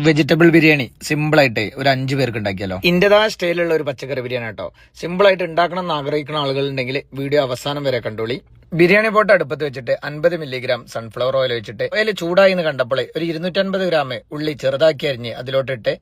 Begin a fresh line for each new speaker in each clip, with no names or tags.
Vegetable biryani simple ആയിട്ട് ഒരു 5 പേർക്ക് ഉണ്ടാക്കിയാലോ. ഇന്റേതായ സ്റ്റൈലുള്ള ഒരു പച്ചക്കറി ബിരിയാണി കേട്ടോ. സിമ്പിൾ ആയിട്ട് ഉണ്ടാക്കണം എന്ന് ആഗ്രഹിക്കുന്ന ആളുകൾ ഉണ്ടെങ്കിൽ വീഡിയോ അവസാനം വരെ കണ്ടോളി. ബിരിയാണി പോട്ട് അടുപ്പത്ത് വെച്ചിട്ട് 50 മില്ലിഗ്രാം സൺഫ്ലവർ ഓയിൽ വെച്ചിട്ട് ഓയിൽ ചൂടായി എന്ന് കണ്ടപ്പോൾ ഒരു 250 ഗ്രാം ഉള്ളി ചെറുതാക്കി അരിഞ്ഞ് അതിലോട്ടിട്ട്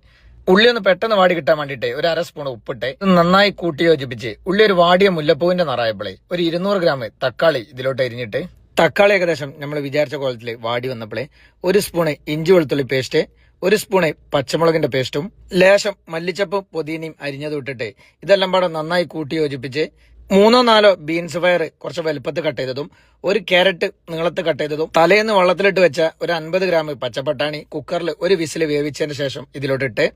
ഉള്ളി ഒന്ന് പെട്ടെന്ന് വാടി കിട്ടാൻ വേണ്ടിയിട്ട് ഒരു 1/2 സ്പൂൺ ഉപ്പിട്ട് നന്നായി കൂട്ടി യോജിപ്പിച്ച് ഉള്ളി ഒരു വാടിയ മുല്ലപ്പൂവിന്റെ നിറയപ്പോളെ ഒരു 200 ഗ്രാം തക്കാളി ഇതിലോട്ട് അരിഞ്ഞിട്ട് തക്കാളി ഏകദേശം നമ്മൾ വിചാരിച്ച കോലത്തിൽ വാടി വന്നപ്പോഴേ 1 സ്പൂണ് ഇഞ്ചി വെളുത്തുള്ളി പേസ്റ്റ്, 1 സ്പൂണ് പച്ചമുളകിന്റെ പേസ്റ്റും ലേശം മല്ലിച്ചപ്പും പുതിനയും അരിഞ്ഞത് ഇട്ടിട്ട് ഇതെല്ലാം പാടെ നന്നായി കൂട്ടി യോജിപ്പിച്ച് 3-4 ബീൻസ് പയർ കുറച്ച് വലുപ്പത്ത് കട്ട് ചെയ്തതും 1 ക്യാരറ്റ് നീളത്ത് കട്ട് ചെയ്തതും തലേന്ന് വെള്ളത്തിലിട്ട് വെച്ച ഒരു 50 ഗ്രാം പച്ചപ്പട്ടാണി കുക്കറിൽ ഒരു വിസിൽ വേവിച്ചതിന് ശേഷം ഇതിലോട്ടിട്ട്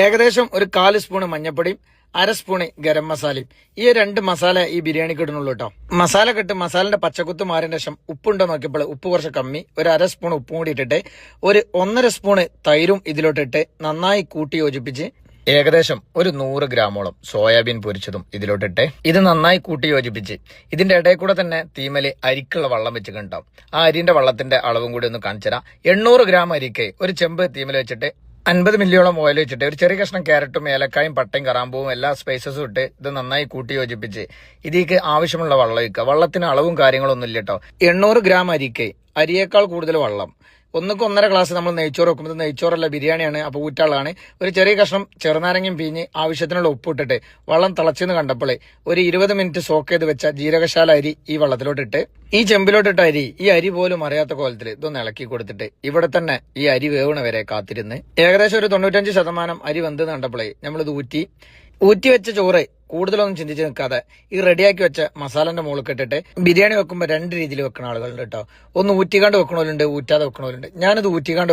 ഏകദേശം ഒരു 1/4 സ്പൂണ് മഞ്ഞപ്പൊടിയും 1/2 സ്പൂണ് ഗരം മസാലയും ഈ 2 മസാല ഈ ബിരിയാണിക്ക് ഇടുന്നുള്ളൂ കേട്ടോ. മസാല കെട്ട് മസാലന്റെ പച്ചക്കുത്ത് മാറിയതിന് ശേഷം ഉപ്പുണ്ടോ നോക്കിയപ്പോൾ ഉപ്പ് കുറച്ച് കമ്മി, ഒരു 1/2 സ്പൂൺ ഉപ്പും കൂടി ഇട്ടിട്ട് ഒരു 1.5 സ്പൂണ് തൈരും ഇതിലോട്ടിട്ട് നന്നായി കൂട്ടി യോജിപ്പിച്ച് ഏകദേശം ഒരു 100 ഗ്രാമോളം സോയാബീൻ പൊരിച്ചതും ഇതിലോട്ടിട്ട് ഇത് നന്നായി കൂട്ടി യോജിപ്പിച്ച് ഇതിന്റെ ഇടയിൽ കൂടെ തന്നെ തീമല് അരിക്കുള്ള വെള്ളം വെച്ച് കണ്ടാവും. ആ അരിന്റെ വെള്ളത്തിന്റെ അളവും കൂടി ഒന്ന് കാണിച്ചു തരാം. 800 ഗ്രാം അരിക്ക് ഒരു ചെമ്പ് തീമല് വെച്ചിട്ട് 50 മില്ലിയോളം ഓയിൽ വെച്ചിട്ട് ഒരു ചെറിയ കഷ്ണം ക്യാരറ്റും ഏലക്കായും പട്ടയും കറാമ്പൂവും എല്ലാ സ്പൈസസും ഇട്ട് ഇത് നന്നായി കൂട്ടി യോജിപ്പിച്ച് ഇതിലേക്ക് ആവശ്യമുള്ള വെള്ളം വയ്ക്കുക. വെള്ളത്തിന് അളവും കാര്യങ്ങളൊന്നും ഇല്ല കേട്ടോ. 800 ഗ്രാം അരിക്ക് അരിയേക്കാൾ കൂടുതൽ വെള്ളം. 1-1.5 ഗ്ലാസ് നമ്മൾ നെയ്ച്ചോറ് വെക്കുമ്പോൾ നെയ്ച്ചോറല്ല ബിരിയാണിയാണ്, അപ്പോൾ ഊറ്റാളാണ്. ഒരു ചെറിയ കഷ്ണം ചെറുനാരങ്ങയും പിഞ്ഞ് ആവശ്യത്തിനുള്ള ഉപ്പിട്ടിട്ട് വെള്ളം തിളച്ചെന്ന് കണ്ടപ്പോൾ ഒരു 20 മിനിറ്റ് സോക്ക് ചെയ്ത് വെച്ച ജീരകശാല അരി ഈ വെള്ളത്തിലോട്ടിട്ട് ഈ ചെമ്പിലോട്ടിട്ട അരി ഈ അരി പോലും അറിയാത്ത കോലത്തിൽ ഇതൊന്ന് ഇളക്കി കൊടുത്തിട്ട് ഇവിടെ തന്നെ ഈ അരി വേവണ വരെ കാത്തിരുന്ന് ഏകദേശം ഒരു 95% അരി വെന്ത് കണ്ടപ്പോഴേ നമ്മളിത് ഊറ്റി വെച്ച ചോറ് കൂടുതലൊന്നും ചിന്തിച്ച് നിൽക്കാതെ ഈ റെഡിയാക്കി വെച്ച മസാലന്റെ മുകളിൽ ഇട്ടിട്ട് ബിരിയാണി വെക്കുമ്പോൾ 2 രീതിയിൽ വെക്കുന്ന ആളുകളുണ്ട് കേട്ടോ. ഒന്ന് ഊറ്റിക്കാണ്ട് വെക്കണവരുണ്ട്, ഊറ്റാതെ വെക്കണവരുണ്ട്. ഞാനിത് ഊറ്റിക്കാണ്ട്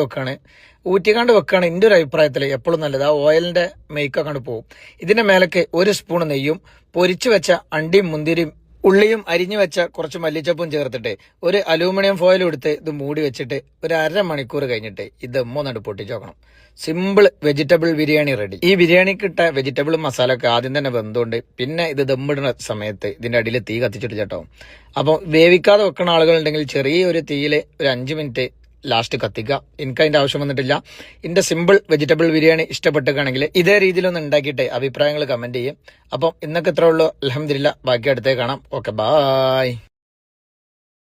വെക്കാണ് എന്റെ ഒരു അഭിപ്രായത്തിൽ എപ്പോഴും നല്ലത്. ആ ഓയിലിന്റെ മെയ്ക്കൊക്കെ പോകും. ഇതിന്റെ മേലക്ക് 1 സ്പൂൺ നെയ്യും പൊരിച്ചു വെച്ച അണ്ടിയും മുന്തിരിയും ഉള്ളിയും അരിഞ്ഞു വെച്ച കുറച്ച് മല്ലിച്ചപ്പും ചേർത്തിട്ട് ഒരു അലൂമിനിയം ഫോയിലും എടുത്ത് ഇത് മൂടി വെച്ചിട്ട് ഒരു 1/2 മണിക്കൂർ കഴിഞ്ഞിട്ട് ഇത് ഒന്നങ്ങട് പൊട്ടിച്ചു നോക്കണം. Simple vegetable biryani ready. ഈ ബിരിയാണിക്ക് ഇട്ട വെജിറ്റബിളും മസാല ഒക്കെ ആദ്യം തന്നെ വെന്തുകൊണ്ട് പിന്നെ ഇത് ദമ്മിടുന്ന സമയത്ത് ഇതിന്റെ അടിയിൽ തീ കത്തിച്ചിട്ട് ചേട്ടോ. അപ്പോൾ വേവിക്കാതെ വെക്കുന്ന ആളുകളുണ്ടെങ്കിൽ ചെറിയൊരു തീയിൽ ഒരു 5 മിനിറ്റ് ലാസ്റ്റ് കത്തിക്കുക. എനിക്ക് അതിന്റെ ആവശ്യം വന്നിട്ടില്ല. ഇതിന്റെ സിമ്പിൾ വെജിറ്റബിൾ ബിരിയാണി ഇഷ്ടപ്പെട്ടുകയാണെങ്കിൽ ഇതേ രീതിയിലൊന്ന് ഉണ്ടാക്കിയിട്ട് അഭിപ്രായങ്ങൾ കമന്റ് ചെയ്യും. അപ്പം ഇന്നൊക്കെ ഇത്രേ ഉള്ളൂ. അൽഹംദുലില്ലാ. ബാക്കി അടുത്തേ കാണാം. Okay, bye.